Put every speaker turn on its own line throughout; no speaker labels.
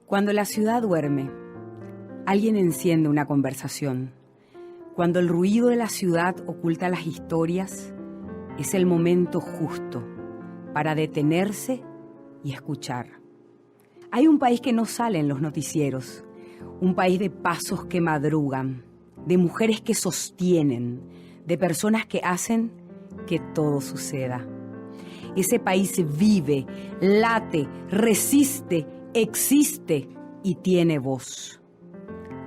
Cuando la ciudad duerme, alguien enciende una conversación. Cuando el ruido de la ciudad oculta las historias, es el momento justo para detenerse y escuchar. Hay un país que no sale en los noticieros, un país de pasos que madrugan, de mujeres que sostienen, de personas que hacen que todo suceda. Ese país vive, late, resiste, existe y tiene voz.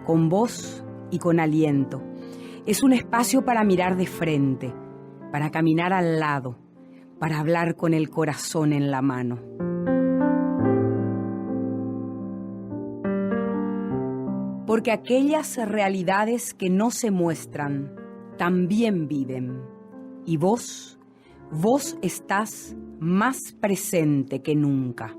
Con voz y con aliento. Es un espacio para mirar de frente, para caminar al lado, para hablar con el corazón en la mano. Porque aquellas realidades que no se muestran también viven. Y vos estás más presente que nunca.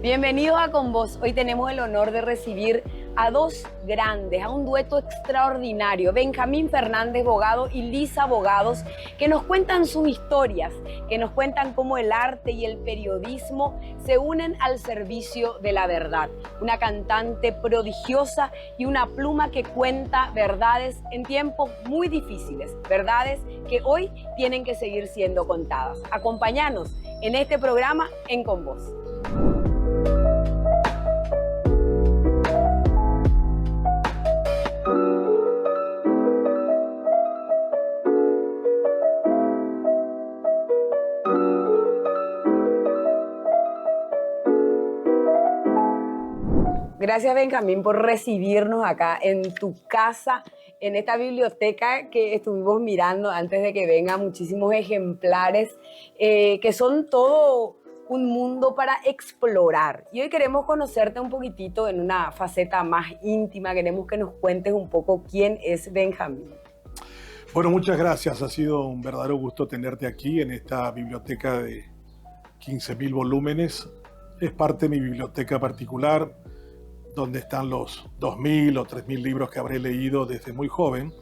Bienvenidos a Con Vos. Hoy tenemos el honor de recibir a dos grandes, a un dueto extraordinario, Benjamín Fernández Bogado y Lisa Bogados, que nos cuentan sus historias, que nos cuentan cómo el arte y el periodismo se unen al servicio de la verdad. Una cantante prodigiosa y una pluma que cuenta verdades en tiempos muy difíciles, verdades que hoy tienen que seguir siendo contadas. Acompáñanos en este programa en Con Vos. Gracias, Benjamín, por recibirnos acá en tu casa, en esta biblioteca que estuvimos mirando antes de que vengan muchísimos ejemplares que son todo un mundo para explorar. Y hoy queremos conocerte un poquitito en una faceta más íntima. Queremos que nos cuentes un poco quién es Benjamín.
Bueno, muchas gracias. Ha sido un verdadero gusto tenerte aquí en esta biblioteca de 15.000 volúmenes. Es parte de mi biblioteca particular, donde están los 2.000 o 3.000 libros que habré leído desde muy joven.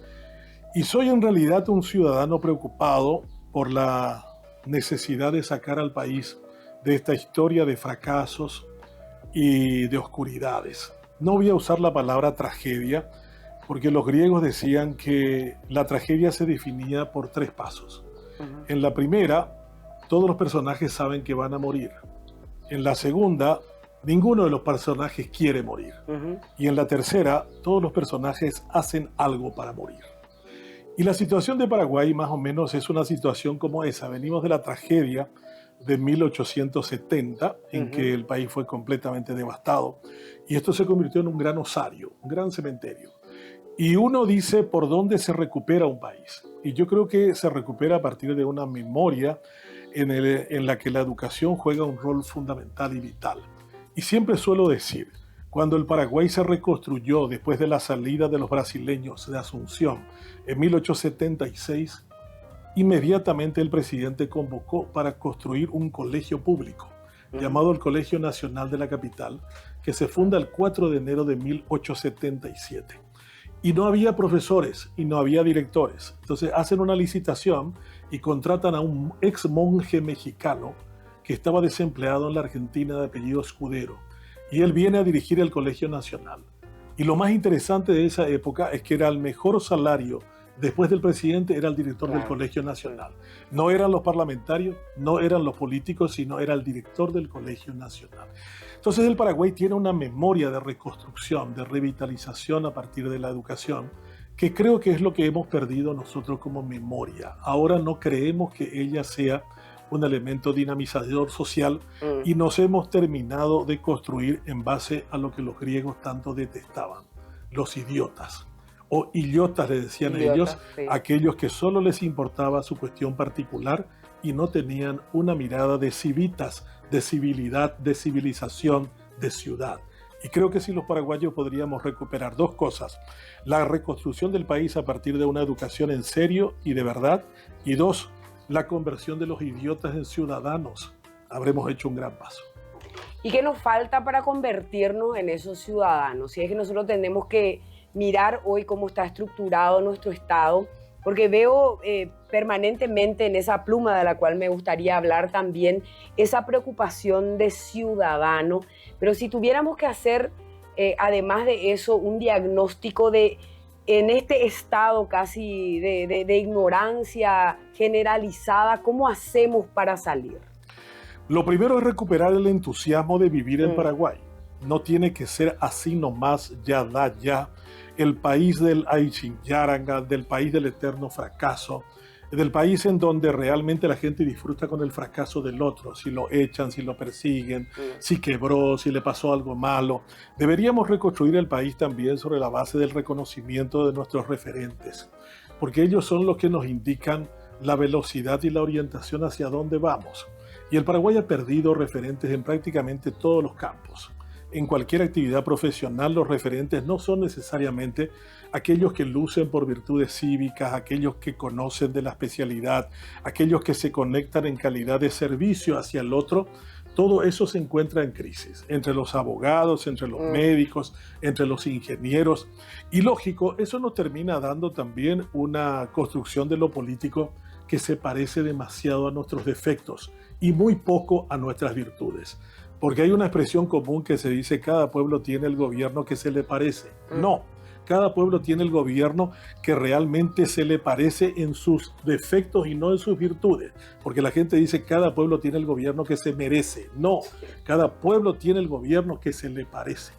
Y soy en realidad un ciudadano preocupado por la necesidad de sacar al país de esta historia de fracasos y de oscuridades. No voy a usar la palabra tragedia, porque los griegos decían que la tragedia se definía por 3 pasos. En la primera, todos los personajes saben que van a morir. En la segunda, ninguno de los personajes quiere morir. Y en la tercera, todos los personajes hacen algo para morir. Y la situación de Paraguay más o menos es una situación como esa. Venimos de la tragedia de 1870, en que el país fue completamente devastado. Y esto se convirtió en un gran osario, un gran cementerio. Y uno dice por dónde se recupera un país. Y yo creo que se recupera a partir de una memoria en la que la educación juega un rol fundamental y vital. Y siempre suelo decir, cuando el Paraguay se reconstruyó después de la salida de los brasileños de Asunción en 1876, inmediatamente el presidente convocó para construir un colegio público, llamado el Colegio Nacional de la Capital, que se funda el 4 de enero de 1877. Y no había profesores y no había directores. Entonces hacen una licitación y contratan a un ex monje mexicano que estaba desempleado en la Argentina de apellido Escudero, y él viene a dirigir el Colegio Nacional. Y lo más interesante de esa época es que era el mejor salario después del presidente, era el director del Colegio Nacional. No eran los parlamentarios, no eran los políticos, sino era el director del Colegio Nacional. Entonces el Paraguay tiene una memoria de reconstrucción, de revitalización a partir de la educación, que creo que es lo que hemos perdido nosotros como memoria. Ahora no creemos que ella sea un elemento dinamizador social y nos hemos terminado de construir en base a lo que los griegos tanto detestaban, los idiotas. O idiotas le decían ellos, sí, aquellos que solo les importaba su cuestión particular y no tenían una mirada de civitas, de civilidad, de civilización, de ciudad. Y creo que si los paraguayos podríamos recuperar dos cosas: la reconstrucción del país a partir de una educación en serio y de verdad, y dos, la conversión de los idiotas en ciudadanos, habremos hecho un gran paso.
¿Y qué nos falta para convertirnos en esos ciudadanos? Si es que nosotros tenemos que mirar hoy cómo está estructurado nuestro Estado, porque veo permanentemente en esa pluma de la cual me gustaría hablar también, esa preocupación de ciudadano. Pero si tuviéramos que hacer, además de eso, un diagnóstico de, en este estado casi de ignorancia generalizada, ¿cómo hacemos para salir?
Lo primero es recuperar el entusiasmo de vivir en Paraguay. No tiene que ser así nomás, ya da ya. El país del Aichinyaranga, del país del eterno fracaso, del país en donde realmente la gente disfruta con el fracaso del otro, si lo echan, si lo persiguen, si quebró, si le pasó algo malo. Deberíamos reconstruir el país también sobre la base del reconocimiento de nuestros referentes, porque ellos son los que nos indican la velocidad y la orientación hacia dónde vamos. Y el Paraguay ha perdido referentes en prácticamente todos los campos. En cualquier actividad profesional, los referentes no son necesariamente aquellos que lucen por virtudes cívicas, aquellos que conocen de la especialidad, aquellos que se conectan en calidad de servicio hacia el otro. Todo eso se encuentra en crisis, entre los abogados, entre los médicos, entre los ingenieros. Y lógico, eso nos termina dando también una construcción de lo político que se parece demasiado a nuestros defectos y muy poco a nuestras virtudes. Porque hay una expresión común que se dice: cada pueblo tiene el gobierno que se le parece. No, cada pueblo tiene el gobierno que realmente se le parece en sus defectos y no en sus virtudes. Porque la gente dice: cada pueblo tiene el gobierno que se merece. No, cada pueblo tiene el gobierno que se le parece.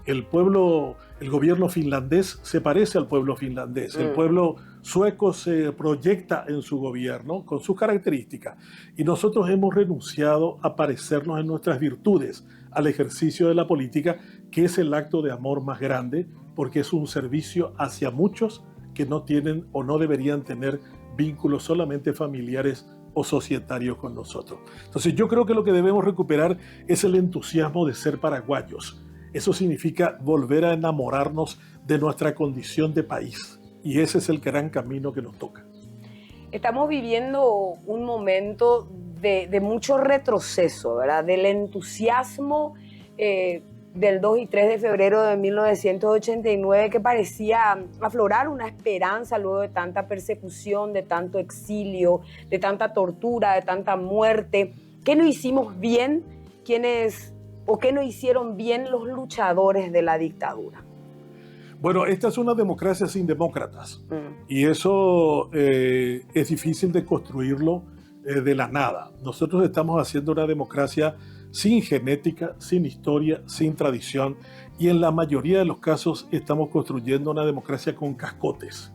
El gobierno finlandés se parece al pueblo finlandés. El pueblo sueco se proyecta en su gobierno con sus características. Y nosotros hemos renunciado a parecernos en nuestras virtudes al ejercicio de la política, que es el acto de amor más grande, porque es un servicio hacia muchos que no tienen o no deberían tener vínculos solamente familiares o societarios con nosotros. Entonces yo creo que lo que debemos recuperar es el entusiasmo de ser paraguayos. Eso significa volver a enamorarnos de nuestra condición de país. Y ese es el gran camino que nos toca.
Estamos viviendo un momento de mucho retroceso, ¿verdad? Del entusiasmo del 2 y 3 de febrero de 1989, que parecía aflorar una esperanza luego de tanta persecución, de tanto exilio, de tanta tortura, de tanta muerte. ¿Qué no hicimos bien o qué no hicieron bien los luchadores de la dictadura?
Bueno, esta es una democracia sin demócratas y eso es difícil de construirlo de la nada. Nosotros estamos haciendo una democracia sin genética, sin historia, sin tradición, y en la mayoría de los casos estamos construyendo una democracia con cascotes,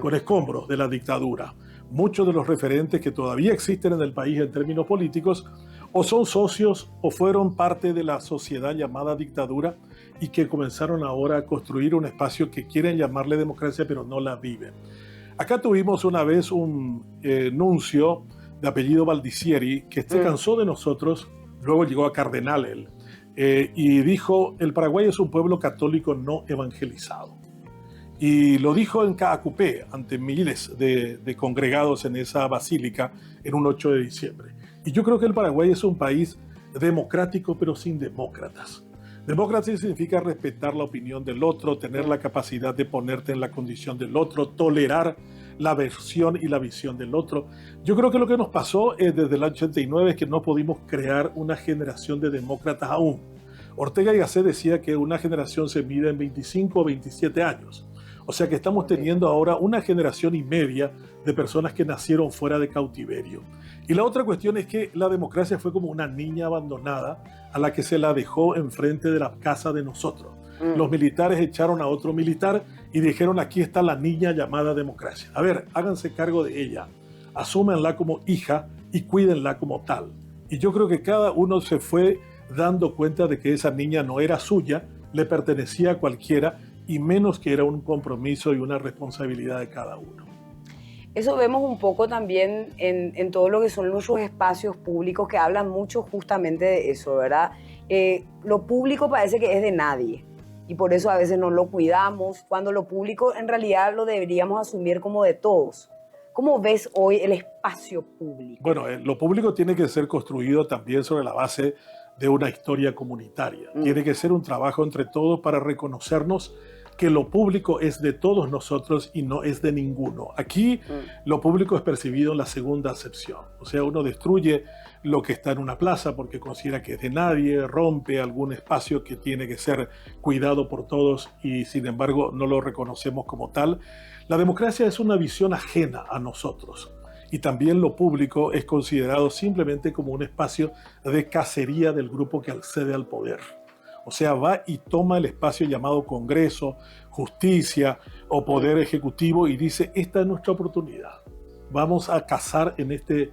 con escombros de la dictadura. Muchos de los referentes que todavía existen en el país en términos políticos o son socios o fueron parte de la sociedad llamada dictadura y que comenzaron ahora a construir un espacio que quieren llamarle democracia pero no la viven. Acá tuvimos una vez un nuncio de apellido Baldicieri que se cansó de nosotros, luego llegó a cardenal él, y dijo: el Paraguay es un pueblo católico no evangelizado. Y lo dijo en Caacupé, ante miles de congregados en esa basílica, en un 8 de diciembre. Y yo creo que el Paraguay es un país democrático, pero sin demócratas. Democracia significa respetar la opinión del otro, tener la capacidad de ponerte en la condición del otro, tolerar la versión y la visión del otro. Yo creo que lo que nos pasó desde el 89 es que no pudimos crear una generación de demócratas aún. Ortega y Gasset decía que una generación se mide en 25 o 27 años. O sea que estamos teniendo ahora una generación y media de personas que nacieron fuera de cautiverio. Y la otra cuestión es que la democracia fue como una niña abandonada a la que se la dejó enfrente de la casa de nosotros. Los militares echaron a otro militar y dijeron: aquí está la niña llamada democracia. A ver, háganse cargo de ella, asúmenla como hija y cuídenla como tal. Y yo creo que cada uno se fue dando cuenta de que esa niña no era suya, le pertenecía a cualquiera, y menos que era un compromiso y una responsabilidad de cada uno.
Eso vemos un poco también en todo lo que son nuestros espacios públicos que hablan mucho justamente de eso, ¿verdad? Lo público parece que es de nadie y por eso a veces no lo cuidamos, cuando lo público en realidad lo deberíamos asumir como de todos. ¿Cómo ves hoy el espacio público?
Bueno, lo público tiene que ser construido también sobre la base de una historia comunitaria. Tiene que ser un trabajo entre todos para reconocernos que lo público es de todos nosotros y no es de ninguno. Aquí lo público es percibido en la segunda acepción. O sea, uno destruye lo que está en una plaza porque considera que es de nadie, rompe algún espacio que tiene que ser cuidado por todos y sin embargo no lo reconocemos como tal. La democracia es una visión ajena a nosotros. Y también lo público es considerado simplemente como un espacio de cacería del grupo que accede al poder. O sea, va y toma el espacio llamado Congreso, Justicia o Poder Ejecutivo y dice, esta es nuestra oportunidad. Vamos a cazar en este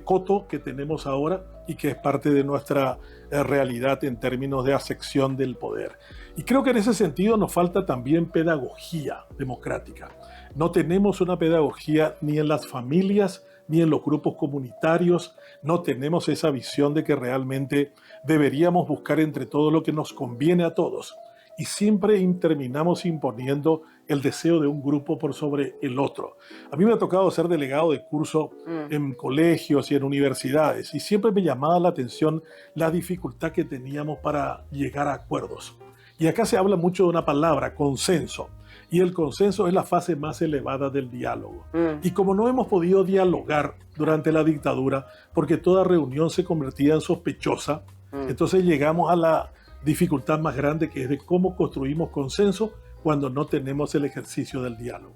coto que tenemos ahora y que es parte de nuestra realidad en términos de asección del poder. Y creo que en ese sentido nos falta también pedagogía democrática. No tenemos una pedagogía ni en las familias ni en los grupos comunitarios. No tenemos esa visión de que realmente deberíamos buscar entre todos lo que nos conviene a todos. Y siempre terminamos imponiendo el deseo de un grupo por sobre el otro. A mí me ha tocado ser delegado de curso en colegios y en universidades y siempre me llamaba la atención la dificultad que teníamos para llegar a acuerdos. Y acá se habla mucho de una palabra, consenso. Y el consenso es la fase más elevada del diálogo. Y como no hemos podido dialogar durante la dictadura, porque toda reunión se convertía en sospechosa, entonces llegamos a la dificultad más grande, que es de cómo construimos consenso cuando no tenemos el ejercicio del diálogo.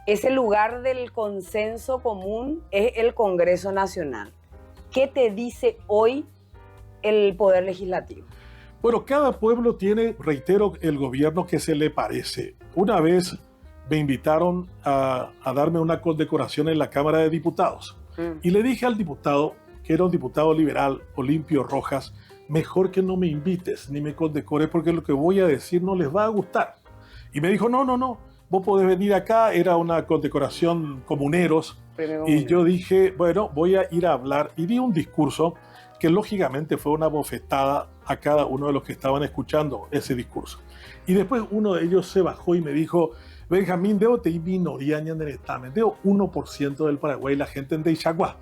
Ese lugar del consenso común es el Congreso Nacional. ¿Qué te dice hoy el Poder Legislativo?
Bueno, cada pueblo tiene, reitero, el gobierno que se le parece. Una vez me invitaron a darme una condecoración en la Cámara de Diputados. Y le dije al diputado, que era un diputado liberal, Olimpio Rojas, mejor que no me invites ni me condecores porque lo que voy a decir no les va a gustar. Y me dijo, no, vos podés venir acá, era una condecoración comuneros. Y yo dije, bueno, voy a ir a hablar. Y di un discurso que lógicamente fue una bofetada a cada uno de los que estaban escuchando ese discurso. Y después uno de ellos se bajó y me dijo, Benjamín, debo te minoría en el examen, debo 1% del Paraguay, la gente en Deixagua.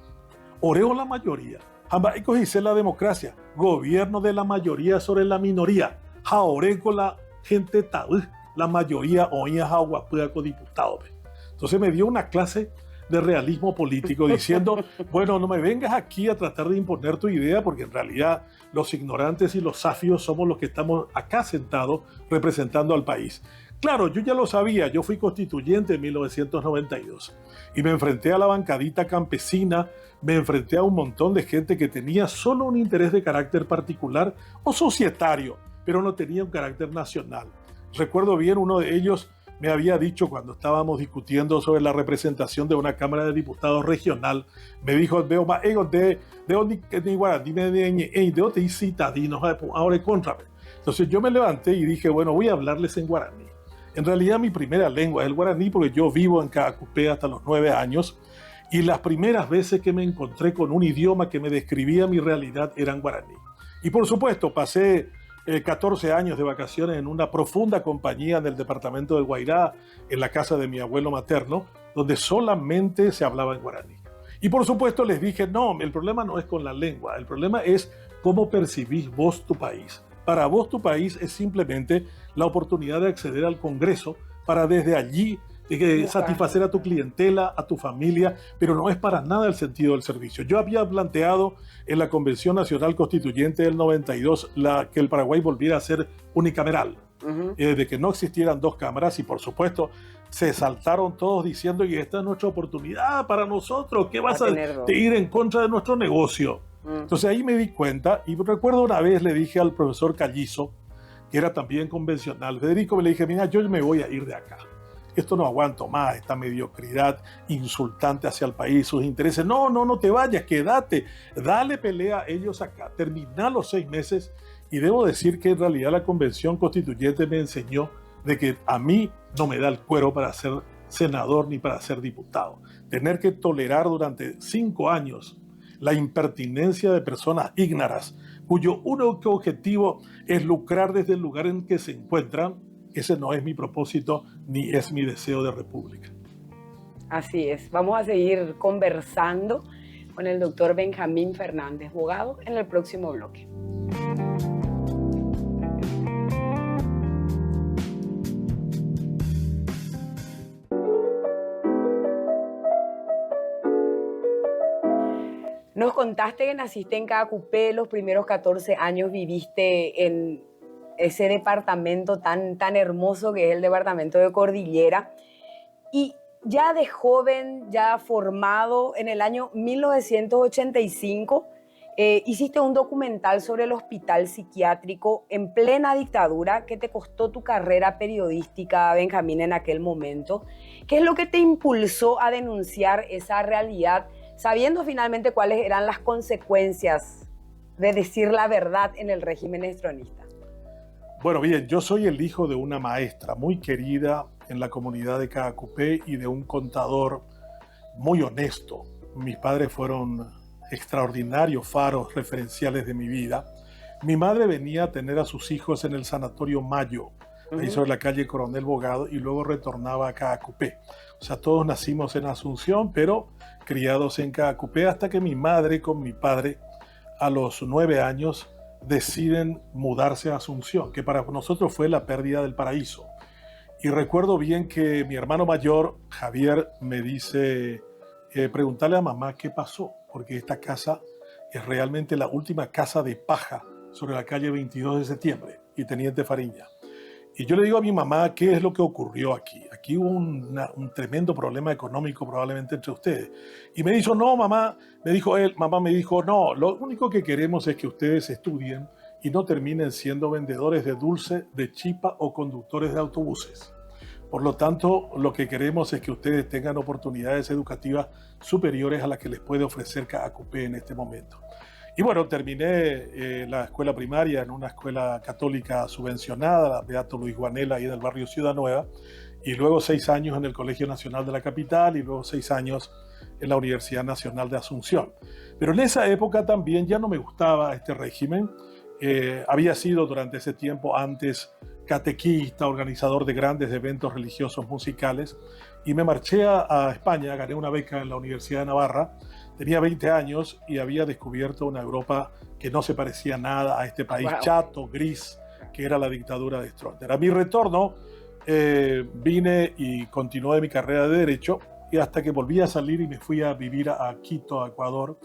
Oreo la mayoría. Jamaico dice la democracia, gobierno de la mayoría sobre la minoría. Jaoré con la gente taú, la mayoría oía jaguapúa con diputados. Entonces me dio una clase de realismo político diciendo, bueno, no me vengas aquí a tratar de imponer tu idea porque en realidad los ignorantes y los safios somos los que estamos acá sentados representando al país. Claro, yo ya lo sabía, yo fui constituyente en 1992 y me enfrenté a la bancadita campesina, me enfrenté a un montón de gente que tenía solo un interés de carácter particular o societario, pero no tenía un carácter nacional. Recuerdo bien, uno de ellos me había dicho cuando estábamos discutiendo sobre la representación de una Cámara de Diputados regional, me dijo, entonces yo me levanté y dije, bueno, voy a hablarles en guaraní. En realidad mi primera lengua es el guaraní porque yo vivo en Caacupé hasta los 9 años y las primeras veces que me encontré con un idioma que me describía mi realidad eran guaraní. Y por supuesto pasé 14 años de vacaciones en una profunda compañía en el departamento del Guairá, en la casa de mi abuelo materno, donde solamente se hablaba en guaraní. Y por supuesto les dije, no, el problema no es con la lengua, el problema es cómo percibís vos tu país. Para vos tu país es simplemente la oportunidad de acceder al Congreso para desde allí satisfacer a tu clientela, a tu familia, pero no es para nada el sentido del servicio. Yo había planteado en la Convención Nacional Constituyente del 92 que el Paraguay volviera a ser unicameral, de que no existieran dos cámaras y por supuesto se saltaron todos diciendo y esta es nuestra oportunidad para nosotros, ¿qué vas a ir en contra de nuestro negocio? Entonces ahí me di cuenta y recuerdo una vez le dije al profesor Callizo, que era también convencional, Federico, le dije, mira, yo me voy a ir de acá. Esto no aguanto más, esta mediocridad insultante hacia el país, sus intereses. No te vayas, quédate, dale pelea a ellos acá. Terminá los 6 meses y debo decir que en realidad la Convención Constituyente me enseñó de que a mí no me da el cuero para ser senador ni para ser diputado. Tener que tolerar durante 5 años la impertinencia de personas ígnaras, cuyo único objetivo es lucrar desde el lugar en que se encuentran, ese no es mi propósito ni es mi deseo de república.
Así es. Vamos a seguir conversando con el doctor Benjamín Fernández Bogado en el próximo bloque. Nos contaste que naciste en Caacupé, los primeros 14 años viviste en ese departamento tan hermoso que es el departamento de Cordillera. Y ya de joven, ya formado, en el año 1985, hiciste un documental sobre el hospital psiquiátrico en plena dictadura que te costó tu carrera periodística, Benjamín, en aquel momento. ¿Qué es lo que te impulsó a denunciar esa realidad, sabiendo finalmente cuáles eran las consecuencias de decir la verdad en el régimen estronista?
Bueno, bien, yo soy el hijo de una maestra muy querida en la comunidad de Caacupé y de un contador muy honesto. Mis padres fueron extraordinarios faros referenciales de mi vida. Mi madre venía a tener a sus hijos en el Sanatorio Mayo, ahí sobre la calle Coronel Bogado, y luego retornaba a Caacupé. O sea, todos nacimos en Asunción, pero criados en Caacupé, hasta que mi madre con mi padre, a los 9 años, deciden mudarse a Asunción, que para nosotros fue la pérdida del paraíso. Y recuerdo bien que mi hermano mayor, Javier, me dice, preguntarle a mamá qué pasó, porque esta casa es realmente la última casa de paja sobre la calle 22 de septiembre y Teniente Fariña. Y yo le digo a mi mamá qué es lo que ocurrió aquí. Aquí hubo un tremendo problema económico probablemente entre ustedes. Y me dijo, no, mamá, mamá me dijo, no, lo único que queremos es que ustedes estudien y no terminen siendo vendedores de dulce, de chipa o conductores de autobuses. Por lo tanto, lo que queremos es que ustedes tengan oportunidades educativas superiores a las que les puede ofrecer Caacupé en este momento. Y bueno, terminé la escuela primaria en una escuela católica subvencionada, la Beato Luis Guanela, ahí en el barrio Ciudad Nueva, y luego 6 años en el Colegio Nacional de la Capital y luego 6 años en la Universidad Nacional de Asunción. Pero en esa época también ya no me gustaba este régimen. Había sido durante ese tiempo antes catequista, organizador de grandes eventos religiosos musicales, y me marché a España, gané una beca en la Universidad de Navarra. Tenía 20 años y había descubierto una Europa que no se parecía nada a este país chato, gris, que era la dictadura de Stroessner. A mi retorno vine y continué mi carrera de Derecho, y hasta que volví a salir y me fui a vivir a Quito, a Ecuador,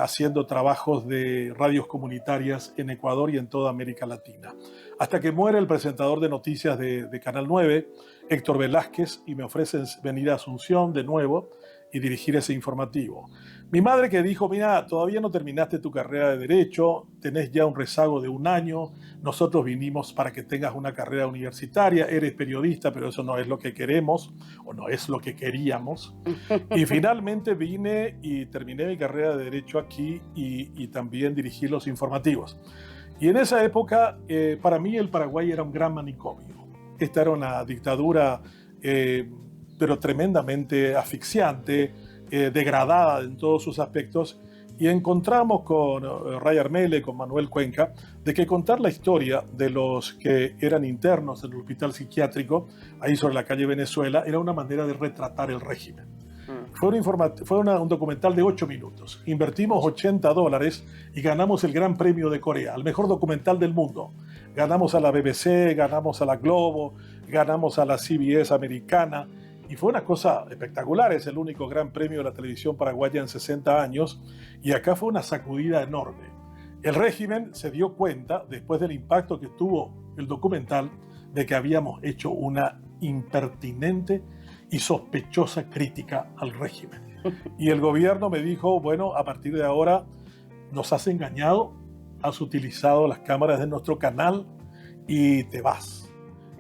haciendo trabajos de radios comunitarias en Ecuador y en toda América Latina. Hasta que muere el presentador de noticias de Canal 9, Héctor Velázquez, y me ofrecen venir a Asunción de nuevo y dirigir ese informativo. Mi madre, que dijo, mira, todavía no terminaste tu carrera de Derecho, tenés ya un rezago de 1 año, nosotros vinimos para que tengas una carrera universitaria, eres periodista, pero eso no es lo que queremos, o no es lo que queríamos. Y finalmente vine y terminé mi carrera de Derecho aquí y también dirigí los informativos. Y en esa época, para mí el Paraguay era un gran manicomio. Esta era una dictadura pero tremendamente asfixiante, degradada en todos sus aspectos, y encontramos con Ray Armele, con Manuel Cuenca, de que contar la historia de los que eran internos en el hospital psiquiátrico, ahí sobre la calle Venezuela, era una manera de retratar el régimen. Fue un documental de 8 minutos. Invertimos $80 y ganamos el Gran Premio de Corea, el mejor documental del mundo. Ganamos a la BBC, ganamos a la Globo, ganamos a la CBS americana, y fue una cosa espectacular. Es el único gran premio de la televisión paraguaya en 60 años, y acá fue una sacudida enorme. El régimen se dio cuenta, después del impacto que tuvo el documental, de que habíamos hecho una impertinente y sospechosa crítica al régimen. Y el gobierno me dijo, bueno, a partir de ahora nos has engañado, has utilizado las cámaras de nuestro canal y te vas.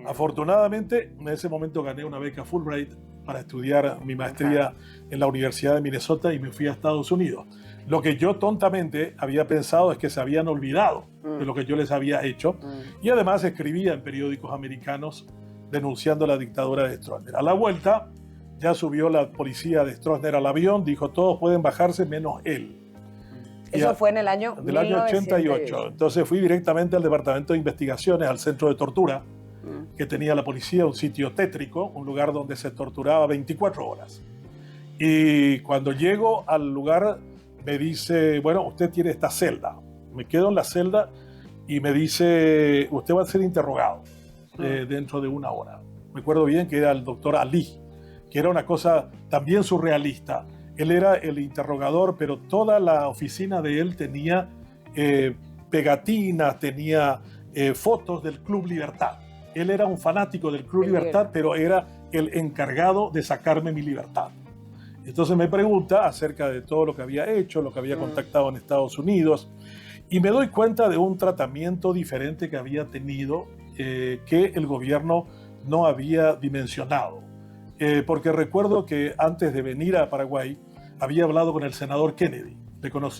Afortunadamente, en ese momento gané una beca Fulbright para estudiar mi maestría en la Universidad de Minnesota y me fui a Estados Unidos. Lo que yo tontamente había pensado es que se habían olvidado de lo que yo les había hecho, y además escribía en periódicos americanos denunciando la dictadura de Stroessner. A la vuelta ya subió la policía de Stroessner al avión, dijo todos pueden bajarse menos él.
Eso fue en el año
del año 88. Entonces fui directamente al Departamento de Investigaciones, al centro de tortura que tenía la policía, un sitio tétrico, un lugar donde se torturaba 24 horas. Y cuando llego al lugar me dice, bueno, usted tiene esta celda. Me quedo en la celda y me dice, usted va a ser interrogado dentro de 1 hora. Me acuerdo bien que era el doctor Ali, que era una cosa también surrealista. Él era el interrogador, pero toda la oficina de él tenía pegatinas, tenía fotos del Club Libertad. Él era un fanático del Club Libertad, pero era el encargado de sacarme mi libertad. Entonces me pregunta acerca de todo lo que había hecho, lo que había contactado en Estados Unidos, y me doy cuenta de un tratamiento diferente que había tenido, que el gobierno no había dimensionado. Porque recuerdo que antes de venir a Paraguay, había hablado con el senador Kennedy.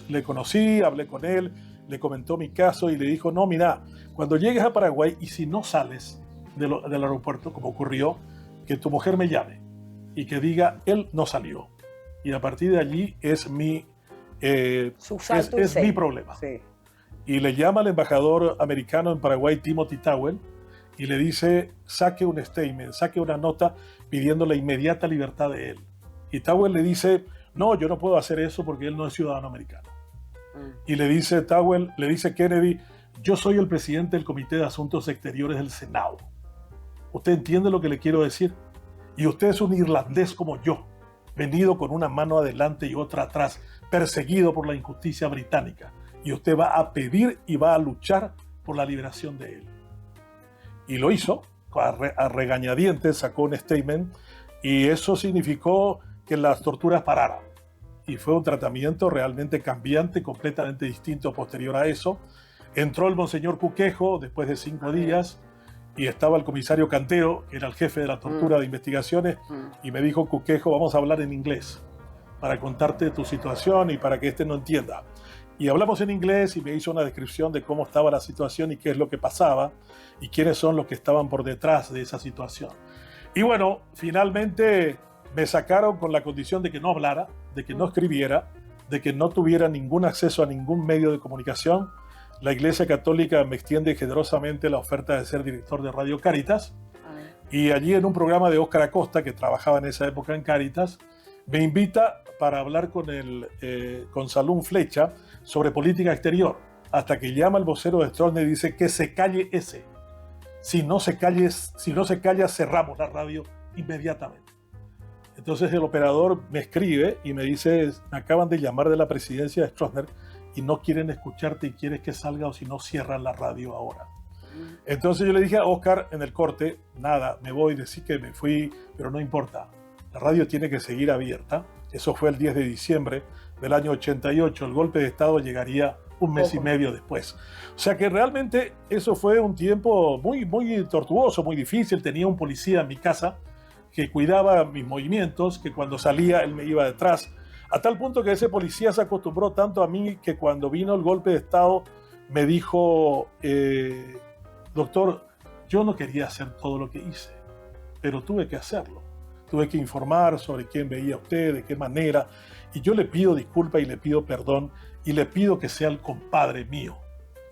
Le conocí, hablé con él, le comentó mi caso y le dijo, no, mira, cuando llegues a Paraguay y si no sales del aeropuerto, como ocurrió, que tu mujer me llame y que diga, él no salió. Y a partir de allí es mi problema.
Sí.
Y le llama al embajador americano en Paraguay, Timothy Towell, y le dice, saque un statement, saque una nota pidiendo la inmediata libertad de él. Y Towell le dice, no, yo no puedo hacer eso porque él no es ciudadano americano. Y le dice Towell, le dice Kennedy, yo soy el presidente del Comité de Asuntos Exteriores del Senado. ¿Usted entiende lo que le quiero decir? Y usted es un irlandés como yo, venido con una mano adelante y otra atrás, perseguido por la injusticia británica. Y usted va a pedir y va a luchar por la liberación de él. Y lo hizo, a regañadientes sacó un statement y eso significó que las torturas pararan. Y fue un tratamiento realmente cambiante, completamente distinto posterior a eso. Entró el monseñor Cuquejo después de 5 días y estaba el comisario Cantero, que era el jefe de la tortura de investigaciones, y me dijo, Cuquejo, vamos a hablar en inglés para contarte tu situación y para que no entienda. Y hablamos en inglés y me hizo una descripción de cómo estaba la situación y qué es lo que pasaba y quiénes son los que estaban por detrás de esa situación. Y bueno, finalmente me sacaron con la condición de que no hablara, de que no escribiera, de que no tuviera ningún acceso a ningún medio de comunicación. La Iglesia Católica me extiende generosamente la oferta de ser director de Radio Cáritas. Y allí en un programa de Óscar Acosta, que trabajaba en esa época en Cáritas, me invita para hablar con Salún Flecha sobre política exterior, hasta que llama el vocero de Stroessner y dice que se calle ese. Si no se calla, cerramos la radio inmediatamente. Entonces el operador me escribe y me dice, me acaban de llamar de la presidencia de Stroessner y no quieren escucharte y quieres que salga o si no cierran la radio ahora. Entonces yo le dije a Óscar en el corte, nada, me voy, decí que me fui, pero no importa. La radio tiene que seguir abierta. Eso fue el 10 de diciembre del año 88. El golpe de Estado llegaría un mes y medio después. O sea que realmente eso fue un tiempo muy, muy tortuoso, muy difícil. Tenía un policía en mi casa que cuidaba mis movimientos, que cuando salía él me iba detrás. A tal punto que ese policía se acostumbró tanto a mí que cuando vino el golpe de Estado me dijo, doctor, yo no quería hacer todo lo que hice, pero tuve que hacerlo. Tuve que informar sobre quién veía usted, de qué manera, y yo le pido disculpa y le pido perdón y le pido que sea el compadre mío.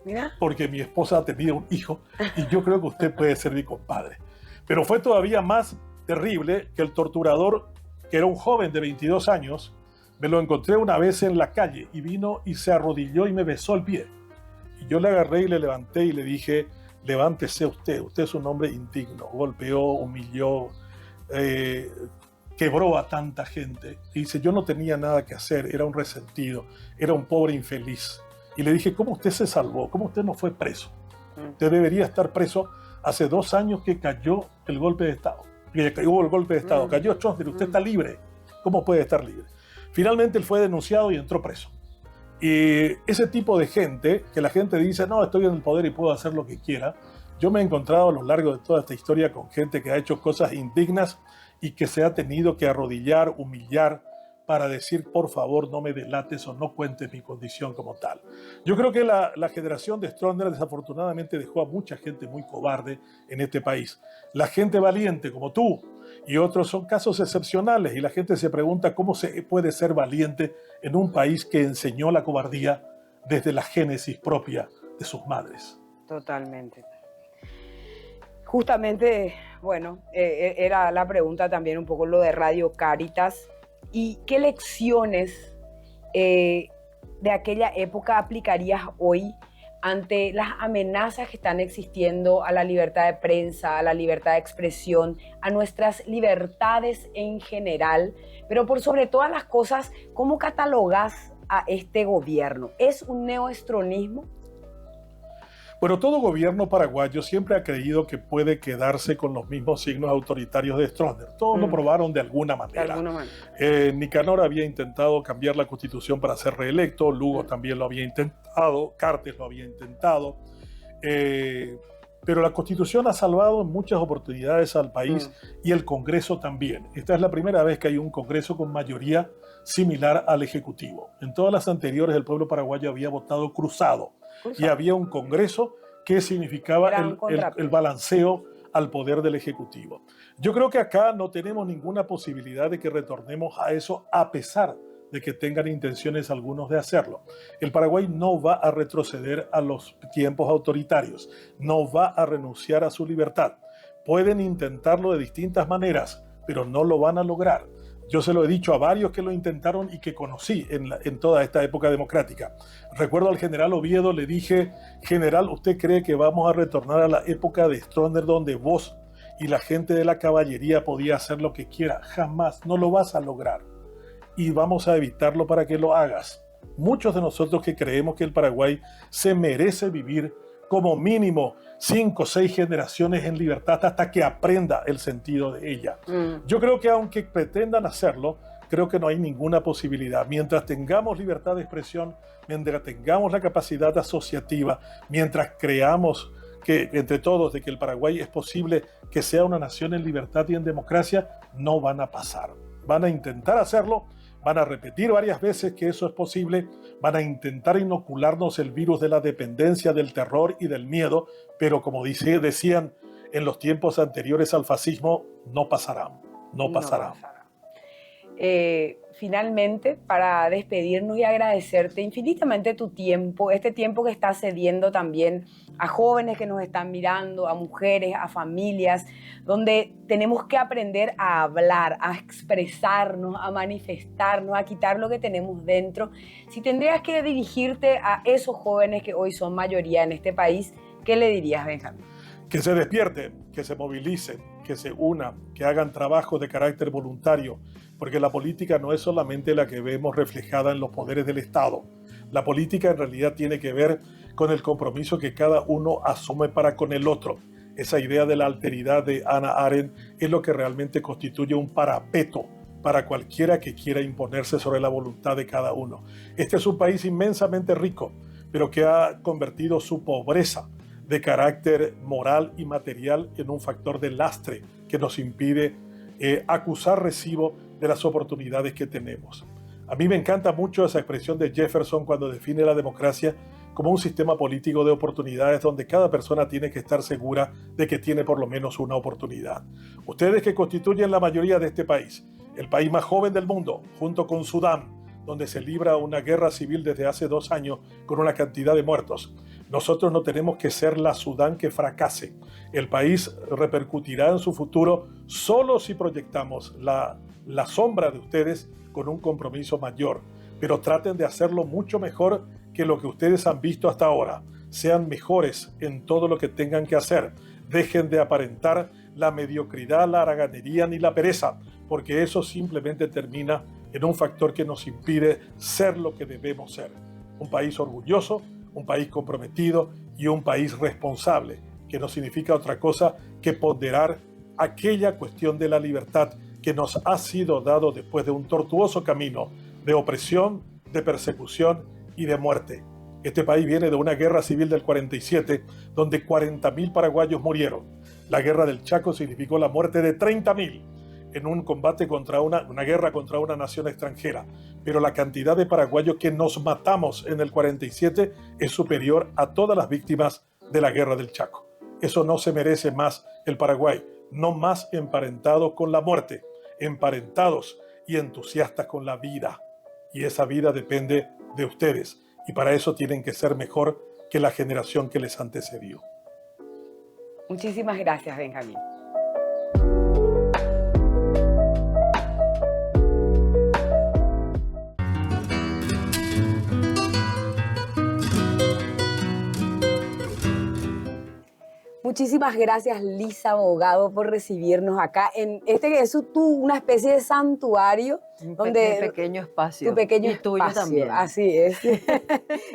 Mira.
Porque mi esposa ha tenido un hijo y yo creo que usted puede ser mi compadre. Pero fue todavía más terrible que el torturador, que era un joven de 22 años, me lo encontré una vez en la calle y vino y se arrodilló y me besó el pie. Y yo le agarré y le levanté y le dije, levántese usted es un hombre indigno, golpeó, humilló, quebró a tanta gente. Y dice, yo no tenía nada que hacer, era un resentido, era un pobre infeliz. Y le dije, ¿cómo usted se salvó? ¿Cómo usted no fue preso? Usted debería estar preso. Hace 2 años que cayó el golpe de Estado. Hubo el golpe de Estado, cayó Stroessner, usted está libre. ¿Cómo puede estar libre? Finalmente él fue denunciado y entró preso. Y ese tipo de gente, que la gente dice, no, estoy en el poder y puedo hacer lo que quiera. Yo me he encontrado a lo largo de toda esta historia con gente que ha hecho cosas indignas y que se ha tenido que arrodillar, humillar, para decir, por favor, no me delates o no cuentes mi condición como tal. Yo creo que la generación de Stroessner desafortunadamente dejó a mucha gente muy cobarde en este país. La gente valiente como tú y otros son casos excepcionales y la gente se pregunta cómo se puede ser valiente en un país que enseñó la cobardía desde la génesis propia de sus madres.
Totalmente. Justamente, bueno, era la pregunta también un poco lo de Radio Cáritas. ¿Y qué lecciones de aquella época aplicarías hoy ante las amenazas que están existiendo a la libertad de prensa, a la libertad de expresión, a nuestras libertades en general? Pero por sobre todas las cosas, ¿cómo catalogás a este gobierno? ¿Es un neoestronismo?
Bueno, todo gobierno paraguayo siempre ha creído que puede quedarse con los mismos signos autoritarios de Stroessner. Todos lo probaron de alguna manera.
De alguna manera.
Nicanor había intentado cambiar la constitución para ser reelecto, Lugo también lo había intentado, Cartes lo había intentado, pero la constitución ha salvado en muchas oportunidades al país y el Congreso también. Esta es la primera vez que hay un Congreso con mayoría similar al Ejecutivo. En todas las anteriores el pueblo paraguayo había votado cruzado. Y había un Congreso que significaba el balanceo al poder del Ejecutivo. Yo creo que acá no tenemos ninguna posibilidad de que retornemos a eso, a pesar de que tengan intenciones algunos de hacerlo. El Paraguay no va a retroceder a los tiempos autoritarios, no va a renunciar a su libertad. Pueden intentarlo de distintas maneras, pero no lo van a lograr. Yo se lo he dicho a varios que lo intentaron y que conocí en toda esta época democrática. Recuerdo al general Oviedo, le dije: general, ¿usted cree que vamos a retornar a la época de Stroessner donde vos y la gente de la caballería podía hacer lo que quiera? Jamás, no lo vas a lograr. Y vamos a evitarlo para que lo hagas. Muchos de nosotros que creemos que el Paraguay se merece vivir como mínimo 5 o 6 generaciones en libertad hasta que aprenda el sentido de ella. Yo creo que aunque pretendan hacerlo, creo que no hay ninguna posibilidad. Mientras tengamos libertad de expresión, mientras tengamos la capacidad asociativa, mientras creamos que entre todos de que el Paraguay es posible que sea una nación en libertad y en democracia, no van a pasar. Van a intentar hacerlo, van a repetir varias veces que eso es posible, van a intentar inocularnos el virus de la dependencia, del terror y del miedo, pero como decían en los tiempos anteriores al fascismo, no pasarán, no pasarán.
Finalmente, para despedirnos y agradecerte infinitamente tu tiempo, este tiempo que estás cediendo también a jóvenes que nos están mirando, a mujeres, a familias, donde tenemos que aprender a hablar, a expresarnos, a manifestarnos, a quitar lo que tenemos dentro. Si tendrías que dirigirte a esos jóvenes que hoy son mayoría en este país, ¿qué le dirías, Benjamín?
Que se despierten, que se movilicen, que se unan, que hagan trabajo de carácter voluntario, porque la política no es solamente la que vemos reflejada en los poderes del Estado. La política en realidad tiene que ver con el compromiso que cada uno asume para con el otro. Esa idea de la alteridad de Hannah Arendt es lo que realmente constituye un parapeto para cualquiera que quiera imponerse sobre la voluntad de cada uno. Este es un país inmensamente rico, pero que ha convertido su pobreza de carácter moral y material en un factor de lastre que nos impide acusar recibo de las oportunidades que tenemos. A mí me encanta mucho esa expresión de Jefferson cuando define la democracia como un sistema político de oportunidades donde cada persona tiene que estar segura de que tiene por lo menos una oportunidad. Ustedes que constituyen la mayoría de este país, el país más joven del mundo, junto con Sudán, donde se libra una guerra civil desde hace 2 años con una cantidad de muertos. Nosotros no tenemos que ser la Sudán que fracase. El país repercutirá en su futuro solo si proyectamos la sombra de ustedes con un compromiso mayor. Pero traten de hacerlo mucho mejor que lo que ustedes han visto hasta ahora. Sean mejores en todo lo que tengan que hacer. Dejen de aparentar la mediocridad, la haraganería ni la pereza, porque eso simplemente termina en un factor que nos impide ser lo que debemos ser. Un país orgulloso, un país comprometido y un país responsable, que no significa otra cosa que ponderar aquella cuestión de la libertad que nos ha sido dado después de un tortuoso camino de opresión, de persecución y de muerte. Este país viene de una guerra civil del 47, donde 40.000 paraguayos murieron. La guerra del Chaco significó la muerte de 30.000 en un combate contra una guerra contra una nación extranjera. Pero la cantidad de paraguayos que nos matamos en el 47 es superior a todas las víctimas de la guerra del Chaco. Eso no se merece más el Paraguay. no más emparentados con la muerte, emparentados y entusiastas con la vida. Y esa vida depende de ustedes, y para eso tienen que ser mejor que la generación que les antecedió.
Muchísimas gracias, Benjamín. Muchísimas gracias, Lisa Bogado, por recibirnos acá en este que es una especie de santuario.
Un
donde
pequeño espacio.
Tu pequeño
y tuyo
espacio,
también.
así es.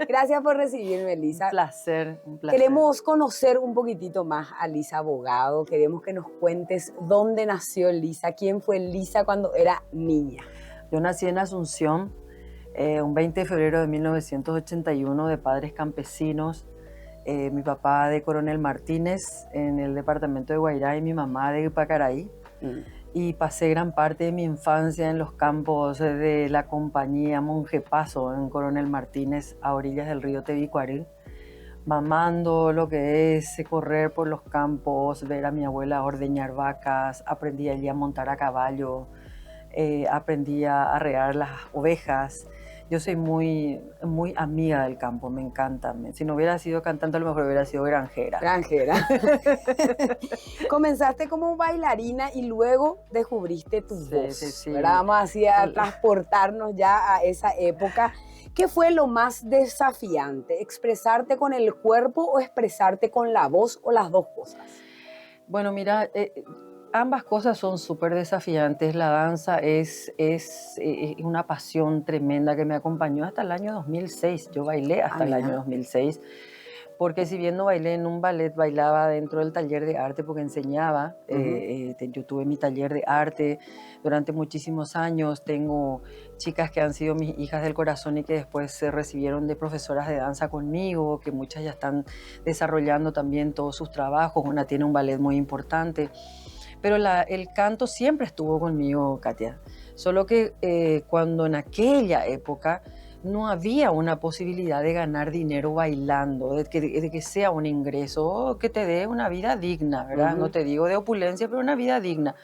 Gracias por recibirme, Lisa.
Un placer, un placer.
Queremos conocer un poquitito más a Lisa Bogado. Queremos que nos cuentes dónde nació Lisa, quién fue Lisa cuando era niña.
Yo nací en Asunción un 20 de febrero de 1981 de padres campesinos. Mi papá de Coronel Martínez en el departamento de Guairá y mi mamá de Pacaraí. Y pasé gran parte de mi infancia en los campos de la compañía Monje Paso en Coronel Martínez, a orillas del río Tebicuaril, mamando lo que es correr por los campos, ver a mi abuela ordeñar vacas, aprendí allí a montar a caballo, aprendí a arrear las ovejas. Yo soy muy amiga del campo, me encanta. Si no hubiera sido cantante, a lo mejor hubiera sido granjera.
Granjera. Comenzaste como bailarina y luego descubriste tu voz.
Sí.
¿Verdad? Vamos así a transportarnos ya a esa época. ¿Qué fue lo más desafiante? ¿Expresarte con el cuerpo o expresarte con la voz o las dos cosas?
Bueno, mira, ambas cosas son súper desafiantes. La danza es una pasión tremenda que me acompañó hasta el año 2006. Yo bailé hasta el año 2006, porque si bien no bailé en un ballet, bailaba dentro del taller de arte porque enseñaba. Yo tuve mi taller de arte durante muchísimos años. Tengo chicas que han sido mis hijas del corazón y que después se recibieron de profesoras de danza conmigo, que muchas ya están desarrollando también todos sus trabajos. Una tiene un ballet muy importante. Pero el canto siempre estuvo conmigo, Katia. Solo que cuando en aquella época no había una posibilidad de ganar dinero bailando, de que sea un ingreso que te dé una vida digna, ¿verdad? No te digo de opulencia, pero una vida digna.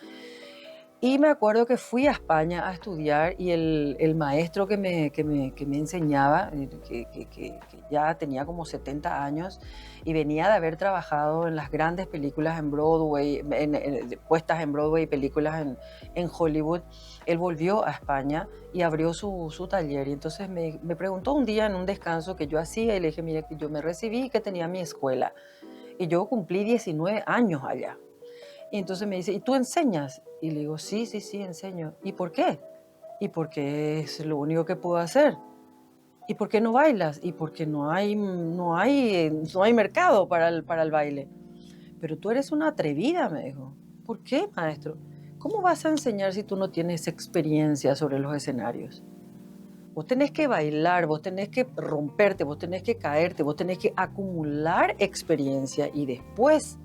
Y me acuerdo que fui a España a estudiar y el maestro que me enseñaba, que ya tenía como 70 años y venía de haber trabajado en las grandes películas en Broadway, puestas en Broadway y películas en Hollywood, él volvió a España y abrió su taller. Y entonces me preguntó un día en un descanso que yo hacía y le dije, mire, que yo me recibí y que tenía mi escuela. Y yo cumplí 19 años allá. Y entonces me dice, ¿y tú enseñas? Y le digo, sí, enseño. ¿Y por qué? Y porque es lo único que puedo hacer. ¿Y por qué no bailas? Y porque no hay mercado para el baile. Pero tú eres una atrevida, me dijo. ¿Por qué, maestro? ¿Cómo vas a enseñar si tú no tienes experiencia sobre los escenarios? Vos tenés que bailar, vos tenés que romperte, vos tenés que caerte, vos tenés que acumular experiencia y después,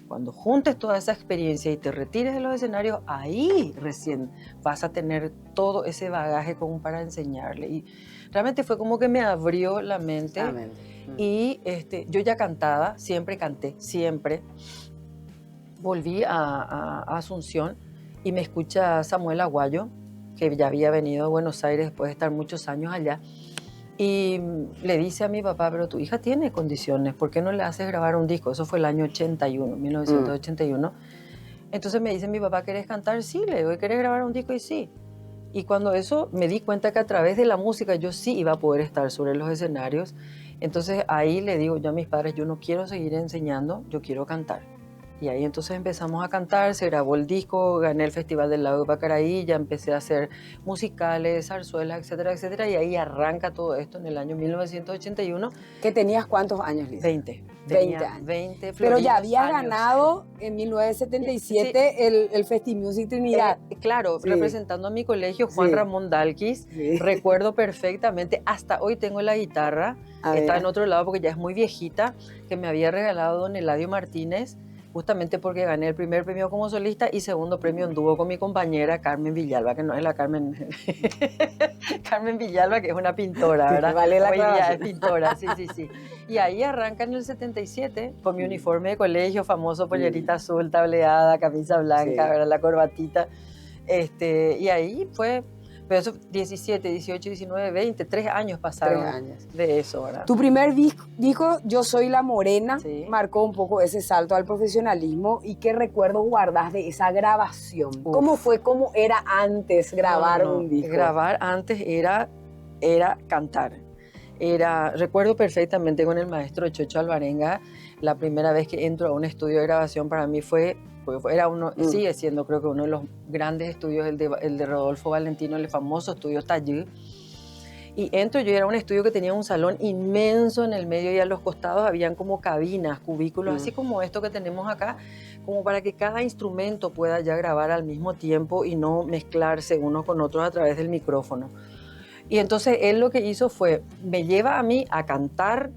cuando juntes toda esa experiencia y te retires de los escenarios, ahí recién vas a tener todo ese bagaje como para enseñarle. Y realmente fue como que me abrió la mente. Y yo ya cantaba, siempre canté, siempre. Volví a Asunción y me escucha Samuel Aguayo, que ya había venido a Buenos Aires después de estar muchos años allá. Y le dice a mi papá, pero tu hija tiene condiciones, ¿por qué no le haces grabar un disco? Eso fue el año 1981. Entonces me dice mi papá, ¿querés cantar? Sí, le digo, ¿querés grabar un disco? Y sí. Y cuando eso me di cuenta que a través de la música yo sí iba a poder estar sobre los escenarios. Entonces ahí le digo yo a mis padres, yo no quiero seguir enseñando, yo quiero cantar. Y ahí entonces empezamos a cantar, se grabó el disco, gané el Festival del Lago de Pacaraí, ya empecé a hacer musicales, zarzuelas, etcétera, etcétera. Y ahí arranca todo esto en el año 1981.
¿Que tenías cuántos años, Lisa?
20.
20 años.
20
Pero ya habías
años.
ganado en 1977 sí. el Festimusic Trinidad.
Claro, sí. Representando a mi colegio, Juan Ramón Dalquis. Sí. Recuerdo perfectamente, hasta hoy tengo la guitarra, está en otro lado porque ya es muy viejita, que me había regalado don Eladio Martínez, justamente porque gané el primer premio como solista y segundo premio en dúo con mi compañera Carmen Villalba, que no es la Carmen, Carmen Villalba, que es una pintora, ¿verdad?
Vale la
Hoy día
aclaración.
es pintora, sí, sí, sí. Y ahí arranca en el 77 con mi uniforme de colegio, famoso pollerita azul, tableada, camisa blanca,
Sí.
¿verdad? La corbatita. Y ahí fue, pero eso 17, 18, 19, 20, 3 años pasaron
3 años.
de eso, ¿verdad?
Tu primer disco, Yo Soy la Morena,
Sí.
marcó un poco ese salto al profesionalismo. ¿Y qué recuerdos guardas de esa grabación?
Uf.
¿Cómo fue, cómo era antes grabar
No,
un disco?
grabar antes era cantar. Recuerdo perfectamente con el maestro Chocho Alvarenga, la primera vez que entro a un estudio de grabación para mí era uno, sigue siendo creo que uno de los grandes estudios, el de Rodolfo Valentino, el famoso estudio Tallí. Y entro, yo era un estudio que tenía un salón inmenso en el medio y a los costados habían como cabinas, cubículos, así como esto que tenemos acá, como para que cada instrumento pueda ya grabar al mismo tiempo y no mezclarse unos con otros a través del micrófono. Y entonces él lo que hizo fue, me lleva a mí a cantar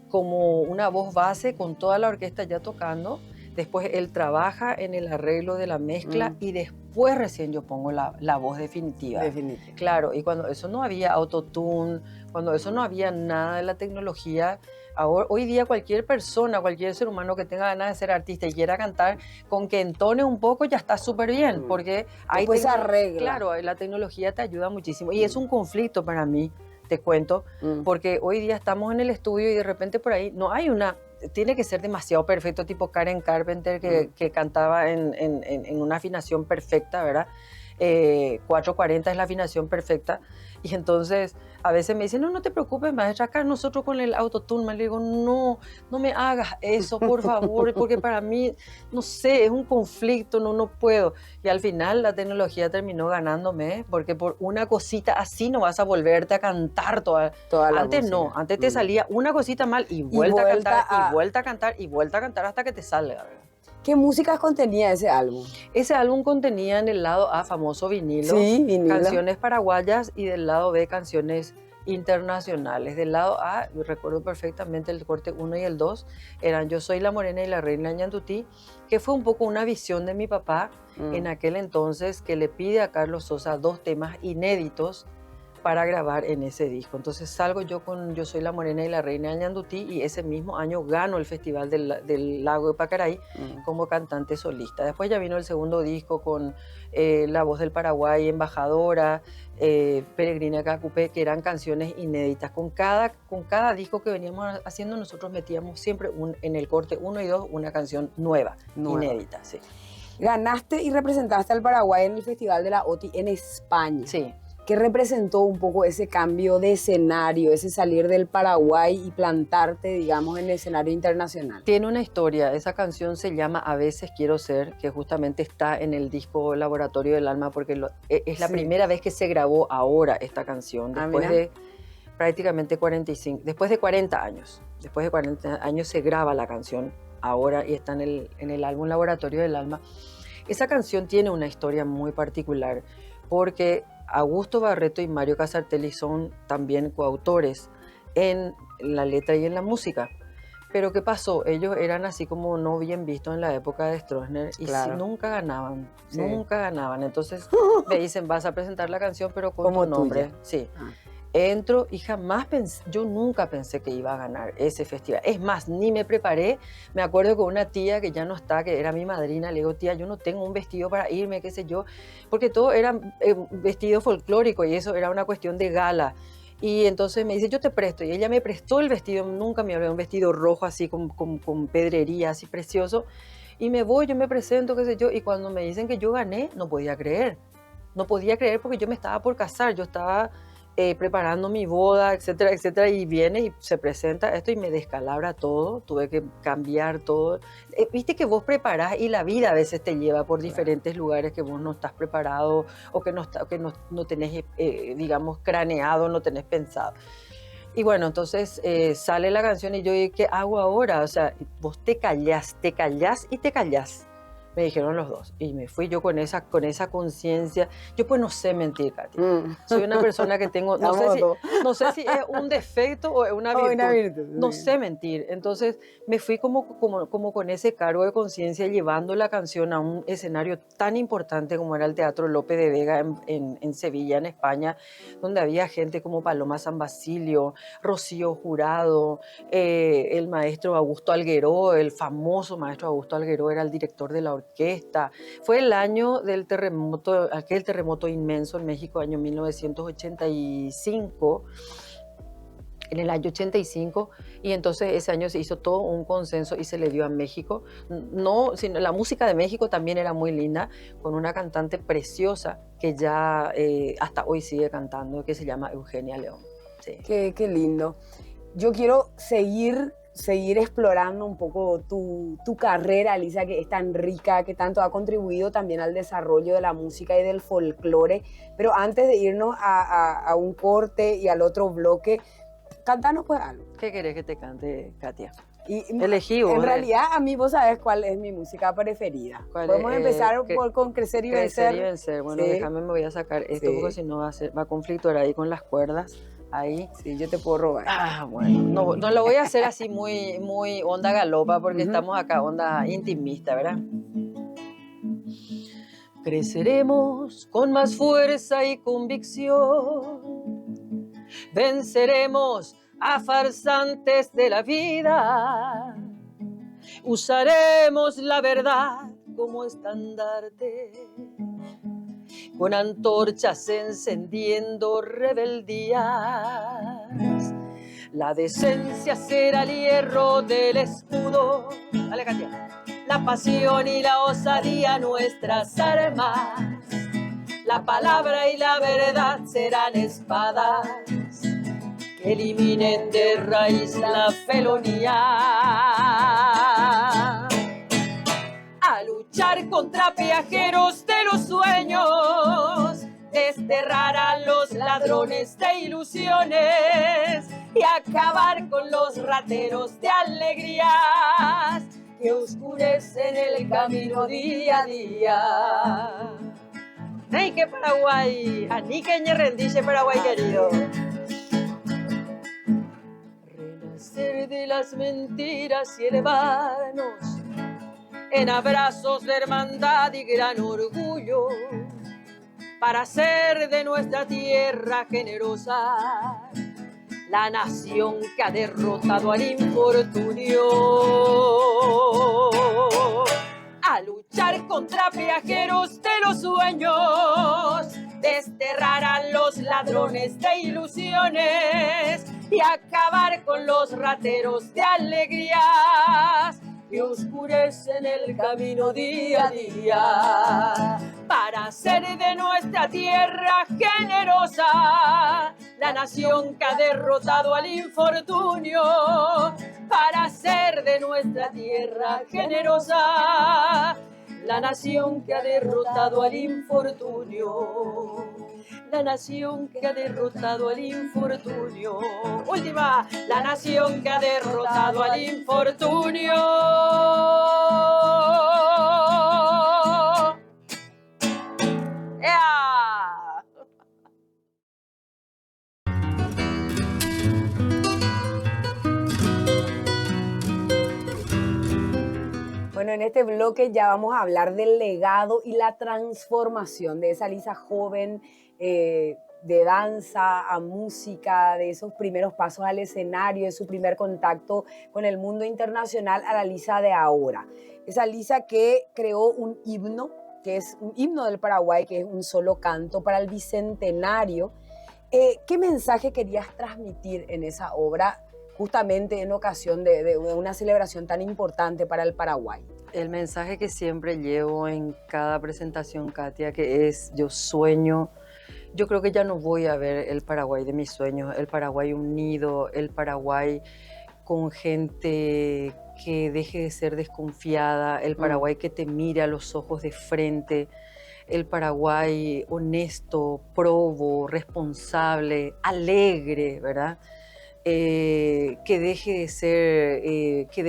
como una voz base con toda la orquesta ya tocando. Después él trabaja en el arreglo de la mezcla y después recién yo pongo la voz definitiva.
Definitivo.
Claro, y cuando eso no había autotune, cuando eso no había nada de la tecnología, hoy día cualquier persona, cualquier ser humano que tenga ganas de ser artista y quiera cantar, con que entone un poco ya está súper bien, porque
Después se arregla.
Claro, la tecnología te ayuda muchísimo. Y es un conflicto para mí, te cuento, porque hoy día estamos en el estudio y de repente por ahí no hay tiene que ser demasiado perfecto, tipo Karen Carpenter, que cantaba en una afinación perfecta, ¿verdad? 440 es la afinación perfecta. Y entonces a veces me dicen, no te preocupes, maestra, acá nosotros con el autotune. Me digo, no me hagas eso, por favor, porque para mí, no sé, es un conflicto, no puedo. Y al final la tecnología terminó ganándome, porque por una cosita así no vas a volverte a cantar toda
la
Antes
música.
no, antes te salía una cosita mal y vuelta a cantar, y vuelta a cantar, y vuelta a cantar hasta que te salga, ¿verdad?
¿Qué músicas contenía ese álbum?
Ese álbum contenía en el lado A, famoso vinilo,
Sí, vinilo.
canciones paraguayas, y del lado B, canciones internacionales. Del lado A, yo recuerdo perfectamente el corte 1 y el 2, eran Yo Soy la Morena y la Reina Ñandutí, que fue un poco una visión de mi papá en aquel entonces, que le pide a Carlos Sosa 2 temas inéditos para grabar en ese disco. Entonces salgo yo con Yo Soy la Morena y la Reina de Ñandutí, y ese mismo año gano el Festival del Lago de Pacaraí como cantante solista. Después ya vino el segundo disco con La Voz del Paraguay, Embajadora, Peregrina Cacupé, que eran canciones inéditas. Con cada disco que veníamos haciendo, nosotros metíamos siempre en el corte 1 y 2 una canción nueva. Inédita. Sí.
Ganaste y representaste al Paraguay en el Festival de la OTI en España.
Sí.
¿Qué representó un poco ese cambio de escenario, ese salir del Paraguay y plantarte, digamos, en el escenario internacional?
Tiene una historia. Esa canción se llama A veces quiero ser, que justamente está en el disco Laboratorio del Alma, porque es la primera vez que se grabó ahora esta canción, después de prácticamente después de 40 años. Después de 40 años se graba la canción ahora y está en el álbum Laboratorio del Alma. Esa canción tiene una historia muy particular, porque Augusto Barreto y Mario Casartelli son también coautores en la letra y en la música. Pero ¿qué pasó? Ellos eran así como no bien vistos en la época de Stroessner y nunca ganaban, nunca ganaban. Entonces me dicen, vas a presentar la canción, pero con tu nombre. Sí. Entro y yo nunca pensé que iba a ganar ese festival. Es más, ni me preparé. Me acuerdo con una tía que ya no está, que era mi madrina, le digo, tía, yo no tengo un vestido para irme, qué sé yo, porque todo era vestido folclórico y eso era una cuestión de gala. Y entonces me dice, yo te presto. Y ella me prestó el vestido, nunca me había un vestido rojo así con pedrería, así precioso. Y me voy, yo me presento, qué sé yo, y cuando me dicen que yo gané, no podía creer. No podía creer porque yo me estaba por casar, yo estaba preparando mi boda, etcétera, etcétera, y viene y se presenta esto y me descalabra todo, tuve que cambiar todo. Viste que vos preparás y la vida a veces te lleva por diferentes lugares que vos no estás preparado o que no tenés, digamos, craneado, no tenés pensado. Y bueno, entonces sale la canción y yo digo, ¿qué hago ahora? O sea, vos te callás y te callás. Me dijeron los dos. Y me fui yo con esa conciencia. Yo pues no sé mentir, Katy. Soy una persona que tengo, no sé si es un defecto o es una virtud. No sé mentir. Entonces me fui como con ese cargo de conciencia, llevando la canción a un escenario tan importante como era el Teatro Lope de Vega en Sevilla, en España, donde había gente como Paloma San Basilio, Rocío Jurado, el maestro Augusto Algueró, el famoso maestro Augusto Algueró era el director de la orquesta. Fue el año del terremoto, aquel terremoto inmenso en México, año 1985, en el año 85, y entonces ese año se hizo todo un consenso y se le dio a México. No, sino la música de México también era muy linda, con una cantante preciosa que ya hasta hoy sigue cantando, que se llama Eugenia León. Sí.
Qué lindo. Yo quiero seguir explorando un poco tu carrera, Alicia, que es tan rica, que tanto ha contribuido también al desarrollo de la música y del folclore. Pero antes de irnos a un corte y al otro bloque, cántanos pues algo.
¿Qué querés que te cante, Katia?
Elegí vos. En realidad, a mí vos sabés cuál es mi música preferida. Podemos empezar con Crecer y Vencer.
Crecer y Vencer. Bueno, sí. Déjame, me voy a sacar esto porque si no va a conflictuar ahí con las cuerdas. Ahí.
Sí, yo te puedo robar.
Ah, bueno. No lo voy a hacer así muy onda galopa porque estamos acá onda intimista, ¿verdad? Creceremos con más fuerza y convicción. Venceremos a farsantes de la vida. Usaremos la verdad como estandarte, con antorchas encendiendo rebeldías. La decencia será el hierro del escudo. Dale, Katia. La pasión y la osadía nuestras armas. La palabra y la verdad serán espadas que eliminen de raíz la felonía. A luchar contra viajeros de los sueños, desterrar a los ladrones de ilusiones y acabar con los rateros de alegrías que oscurecen el camino día a día. ¡Ay, qué Paraguay! Aniqueñe rendiche Paraguay querido. Renacer de las mentiras y elevarnos en abrazos de hermandad y gran orgullo, para hacer de nuestra tierra generosa la nación que ha derrotado al infortunio. A luchar contra viajeros de los sueños, desterrar a los ladrones de ilusiones y acabar con los rateros de alegrías que oscurecen el camino día a día, para hacer de nuestra tierra generosa la nación que ha derrotado al infortunio, para hacer de nuestra tierra generosa la nación que ha derrotado al infortunio. La nación que ha derrotado al infortunio. Última, la nación que ha derrotado al infortunio. ¡Ea!
Bueno, en este bloque ya vamos a hablar del legado y la transformación de esa Alicia joven, de danza a música, de esos primeros pasos al escenario, de su primer contacto con el mundo internacional, a la Alicia de ahora. Esa Alicia que creó un himno, que es un himno del Paraguay, que es un solo canto para el Bicentenario. ¿Qué mensaje querías transmitir en esa obra, justamente en ocasión de una celebración tan importante para el Paraguay?
El mensaje que siempre llevo en cada presentación, Katia, que es: yo sueño. Yo creo que ya no voy a ver el Paraguay de mis sueños, el Paraguay unido, el Paraguay con gente que deje de ser desconfiada, el Paraguay que te mire a los ojos de frente, el Paraguay honesto, probo, responsable, alegre, ¿verdad? que deje de ser, que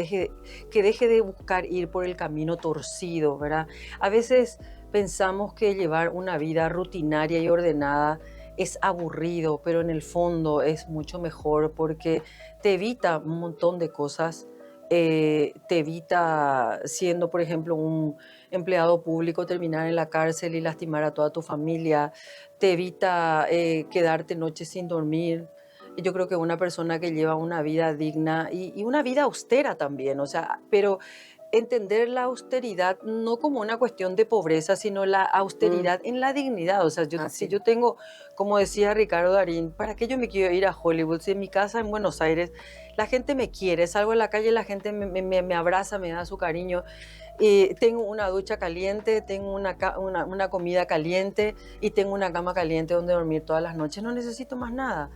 deje de buscar ir por el camino torcido, ¿verdad? A veces pensamos que llevar una vida rutinaria y ordenada es aburrido, pero en el fondo es mucho mejor porque te evita un montón de cosas. Te evita, siendo por ejemplo un empleado público, terminar en la cárcel y lastimar a toda tu familia. Te evita quedarte noches sin dormir. Y yo creo que una persona que lleva una vida digna y una vida austera también, o sea, pero entender la austeridad no como una cuestión de pobreza, sino la austeridad en la dignidad. O sea, si
Así.
yo tengo, como decía Ricardo Darín, ¿para qué yo me quiero ir a Hollywood? Si en mi casa en Buenos Aires la gente me quiere, salgo a la calle, la gente me abraza, me da su cariño. Tengo una ducha caliente, tengo una comida caliente y tengo una cama caliente donde dormir todas las noches. No necesito más nada.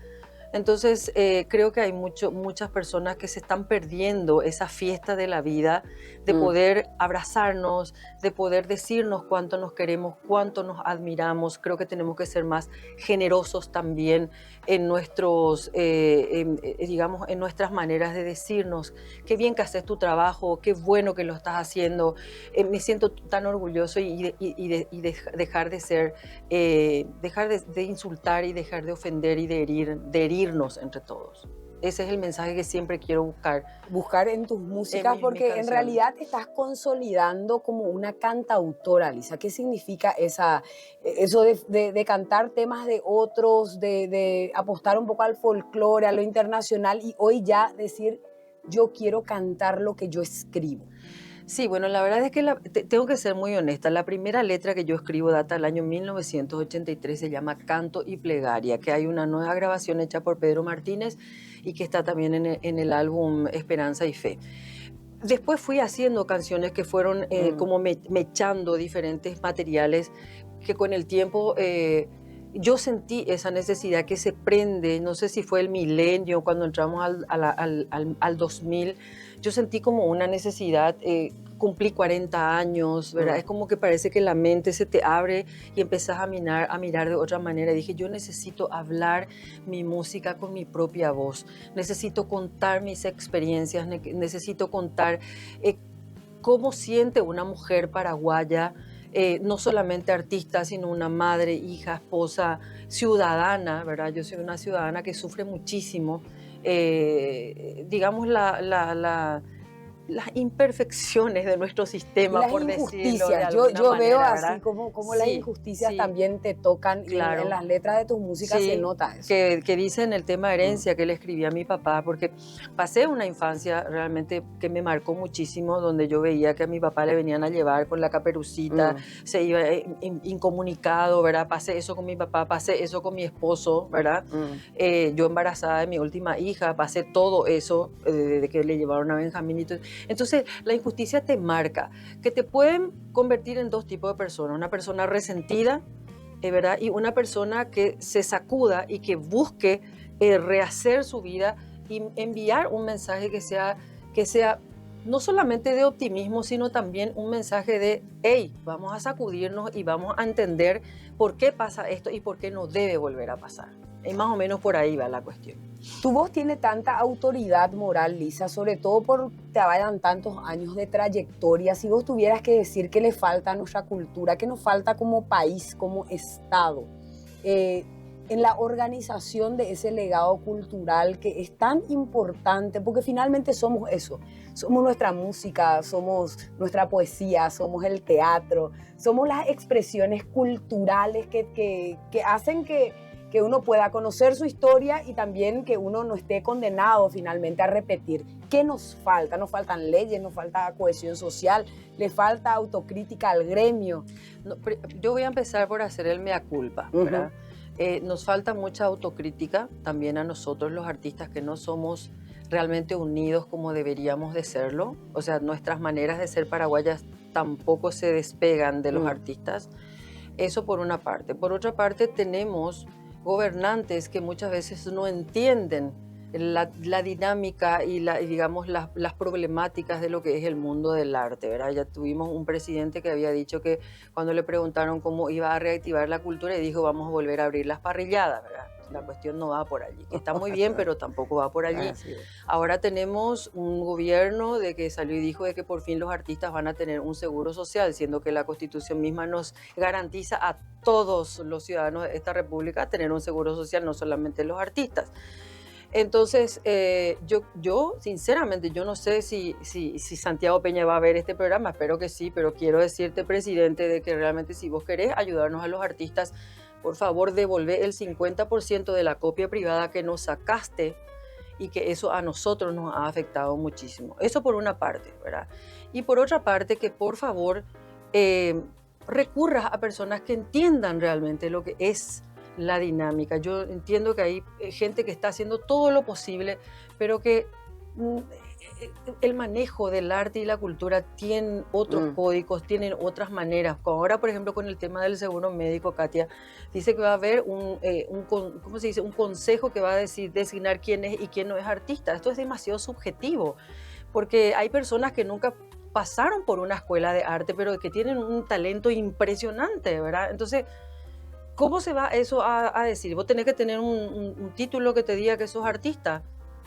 Entonces, creo que hay muchas personas que se están perdiendo esa fiesta de la vida, de poder abrazarnos, de poder decirnos cuánto nos queremos, cuánto nos admiramos. Creo que tenemos que ser más generosos también en digamos, en nuestras maneras de decirnos qué bien que haces tu trabajo, qué bueno que lo estás haciendo. Me siento tan orgulloso dejar de ser, dejar de insultar y dejar de ofender y de herirnos entre todos. Ese es el mensaje que siempre quiero buscar.
Buscar en tus músicas,
mis
porque en
canciones.
realidad te estás consolidando como una cantautora, Lisa. ¿Qué significa eso de cantar temas de otros, de apostar un poco al folclore, a lo internacional y hoy ya decir, yo quiero cantar lo que yo escribo?
Sí, bueno, la verdad es que tengo que ser muy honesta. La primera letra que yo escribo data del año 1983, se llama Canto y Plegaria, que hay una nueva grabación hecha por Pedro Martínez y que está también en el álbum Esperanza y Fe. Después fui haciendo canciones que fueron como mechando diferentes materiales que con el tiempo yo sentí esa necesidad que se prende, no sé si fue el milenio, cuando entramos al 2000, yo sentí como una necesidad, cumplí 40 años, ¿verdad? Es como que parece que la mente se te abre y empezás a mirar de otra manera. Y dije, yo necesito hablar mi música con mi propia voz, necesito contar mis experiencias, necesito contar cómo siente una mujer paraguaya, no solamente artista, sino una madre, hija, esposa, ciudadana, ¿verdad? Yo soy una ciudadana que sufre muchísimo, digamos, las imperfecciones de nuestro sistema,
Las
por decirlo de
injusticias,
alguna
yo
manera,
veo
¿verdad?
así como las
Sí,
injusticias
sí.
también te tocan
Claro.
y en las letras de tus músicas
Sí,
se nota eso.
que dice en el tema herencia que le escribí a mi papá, porque pasé una infancia realmente que me marcó muchísimo, donde yo veía que a mi papá le venían a llevar con la caperucita, se iba incomunicado, ¿verdad? Pasé eso con mi papá, pasé eso con mi esposo, ¿verdad? Yo embarazada de mi última hija, pasé todo eso de que le llevaron a Benjamín. Entonces, la injusticia te marca, que te pueden convertir en dos tipos de personas, una persona resentida, ¿verdad? Y una persona que se sacuda y que busque rehacer su vida y enviar un mensaje que sea no solamente de optimismo, sino también un mensaje de, hey, vamos a sacudirnos y vamos a entender por qué pasa esto y por qué no debe volver a pasar. Y más o menos por ahí va la cuestión.
Tu voz tiene tanta autoridad moral, Lisa, sobre todo por te vayan tantos años de trayectoria. Si vos tuvieras que decir qué le falta a nuestra cultura, qué nos falta como país, como Estado, en la organización de ese legado cultural que es tan importante, porque finalmente somos eso, somos nuestra música, somos nuestra poesía, somos el teatro, somos las expresiones culturales que hacen que uno pueda conocer su historia y también que uno no esté condenado finalmente a repetir. ¿Qué nos falta? Nos faltan leyes, nos falta cohesión social, le falta autocrítica al gremio.
No, yo voy a empezar por hacer el mea culpa, ¿verdad? Nos falta mucha autocrítica también a nosotros los artistas que no somos realmente unidos como deberíamos de serlo. O sea, nuestras maneras de ser paraguayas tampoco se despegan de los artistas. Eso por una parte. Por otra parte, tenemos gobernantes que muchas veces no entienden la dinámica y digamos las problemáticas de lo que es el mundo del arte, ¿verdad? Ya tuvimos un presidente que había dicho que cuando le preguntaron cómo iba a reactivar la cultura y dijo vamos a volver a abrir las parrilladas, ¿verdad? La cuestión no va por allí. Está muy bien, pero tampoco va por allí.
Así es.
Ahora tenemos un gobierno de que salió y dijo de que por fin los artistas van a tener un seguro social, siendo que la Constitución misma nos garantiza a todos los ciudadanos de esta república tener un seguro social, no solamente los artistas. Entonces, yo sinceramente, yo no sé si Santiago Peña va a ver este programa, espero que sí, pero quiero decirte, presidente, de que realmente si vos querés ayudarnos a los artistas, por favor, devolvé el 50% de la copia privada que nos sacaste y que eso a nosotros nos ha afectado muchísimo. Eso por una parte, ¿verdad? Y por otra parte, que por favor recurras a personas que entiendan realmente lo que es la dinámica. Yo entiendo que hay gente que está haciendo todo lo posible, pero que el manejo del arte y la cultura tienen otros códigos, tienen otras maneras. Ahora, por ejemplo, con el tema del seguro médico, Katia, dice que va a haber ¿cómo se dice? Un consejo que va a designar quién es y quién no es artista. Esto es demasiado subjetivo, porque hay personas que nunca pasaron por una escuela de arte, pero que tienen un talento impresionante, ¿verdad? Entonces, ¿cómo se va eso a decir? Vos tenés que tener un título que te diga que sos artista.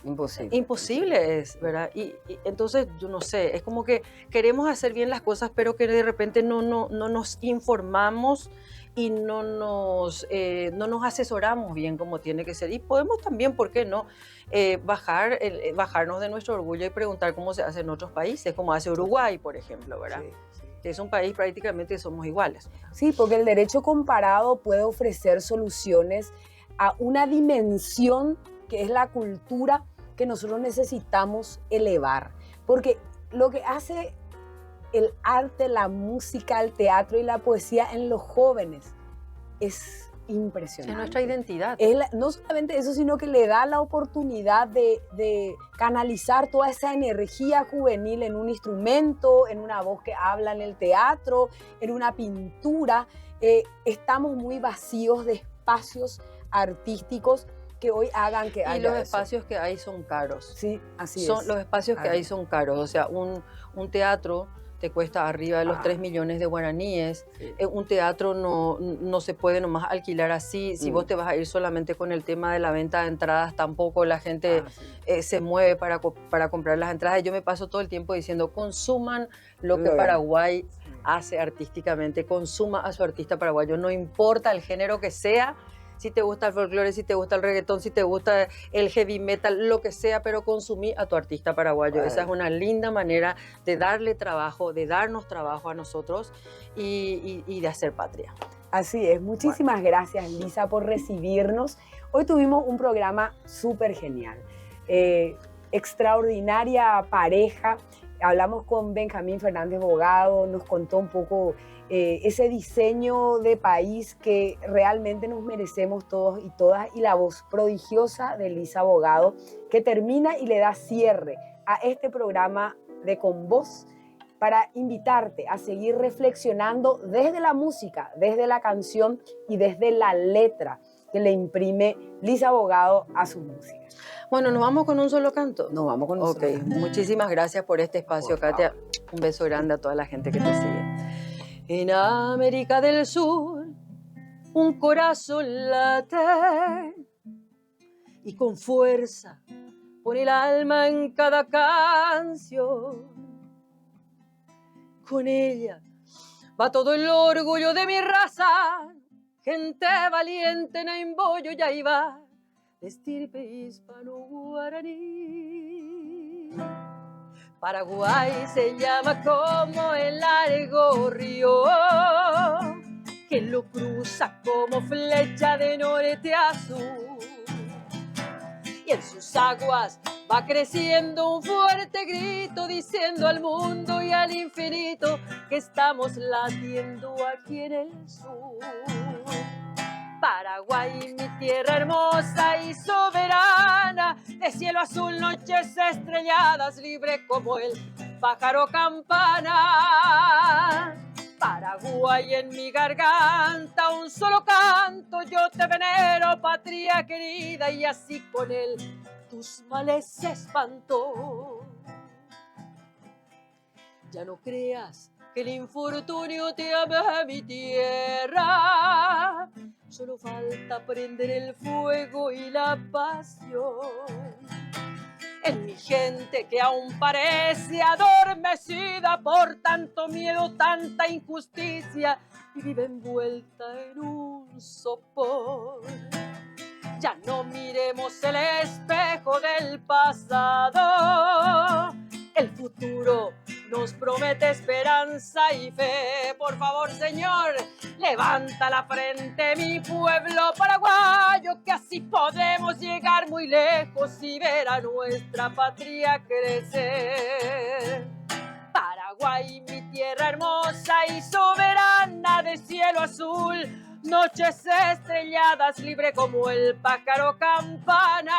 Imposible.
Imposible es, ¿verdad? Y entonces, yo no sé, es como que queremos hacer bien las cosas, pero que de repente no nos informamos y no nos asesoramos bien como tiene que ser. Y podemos también, ¿por qué no?, bajarnos de nuestro orgullo y preguntar cómo se hace en otros países, como hace Uruguay, por ejemplo, ¿verdad?
Sí, sí.
Que es un país prácticamente somos iguales.
Sí, porque el derecho comparado puede ofrecer soluciones a una dimensión que es la cultura que nosotros necesitamos elevar. Porque lo que hace el arte, la música, el teatro y la poesía en los jóvenes es impresionante.
Es nuestra identidad.
No solamente eso, sino que le da la oportunidad de canalizar toda esa energía juvenil en un instrumento, en una voz que habla en el teatro, en una pintura. Estamos muy vacíos de espacios artísticos que hoy hagan que haya
Y los
eso.
espacios que hay son caros.
Sí, así
Los
es.
espacios que hay son caros. O sea, un teatro te cuesta arriba de los 3 millones de guaraníes.
Sí.
Un teatro no se puede nomás alquilar así. Si vos te vas a ir solamente con el tema de la venta de entradas, tampoco la gente se mueve para comprar las entradas. Yo me paso todo el tiempo diciendo, consuman lo que Paraguay hace artísticamente, consuma a su artista paraguayo, no importa el género que sea. Si te gusta el folclore, si te gusta el reggaetón, si te gusta el heavy metal, lo que sea, pero consumí a tu artista paraguayo. Bueno. Esa es una linda manera de darle trabajo, de darnos trabajo a nosotros y de hacer patria.
Así es. Muchísimas gracias, Lisa, por recibirnos. Hoy tuvimos un programa súper genial. Extraordinaria pareja. Hablamos con Benjamín Fernández Bogado, nos contó un poco ese diseño de país que realmente nos merecemos todos y todas, y la voz prodigiosa de Lisa Bogado, que termina y le da cierre a este programa de Con Vos, para invitarte a seguir reflexionando desde la música, desde la canción y desde la letra que le imprime Lisa Bogado a su música.
Bueno, ¿nos vamos con un solo canto?
Nos vamos con un solo canto.
Muchísimas gracias por este espacio, Katia. Un beso grande a toda la gente que te sigue. En América del Sur, un corazón late y con fuerza pone el alma en cada canción. Con ella va todo el orgullo de mi raza, gente valiente, Naimboyo, Yaiba, de estirpe hispano-guaraní. Paraguay se llama como el largo río que lo cruza como flecha de norte a sur. Y en sus aguas va creciendo un fuerte grito diciendo al mundo y al infinito que estamos latiendo aquí en el sur. Paraguay, mi tierra hermosa y soberana, de cielo azul, noches estrelladas, libre como el pájaro campana. Paraguay, en mi garganta un solo canto, yo te venero, patria querida, y así con él tus males se espantó. Ya no creas que el infortunio te ama mi tierra. Solo falta prender el fuego y la pasión en mi gente que aún parece adormecida por tanto miedo, tanta injusticia y vive envuelta en un sopor. Ya no miremos el espejo del pasado. El futuro nos promete esperanza y fe. Por favor, Señor, levanta la frente, mi pueblo paraguayo, que así podemos llegar muy lejos y ver a nuestra patria crecer. Paraguay, mi tierra hermosa y soberana de cielo azul, noches estrelladas, libre como el pájaro campana.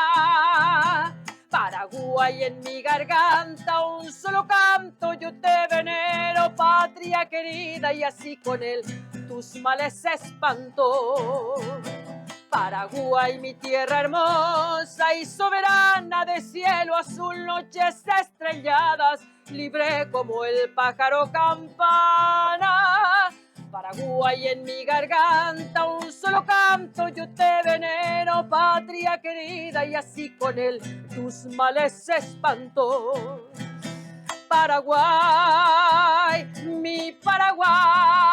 Paraguay, en mi garganta un solo canto yo te venero, patria querida, y así con él tus males espanto. Paraguay, mi tierra hermosa y soberana de cielo azul, noches estrelladas, libre como el pájaro campana. Paraguay, en mi garganta un solo canto yo te venero, patria querida, y así con él tus males espanto. Paraguay, mi Paraguay.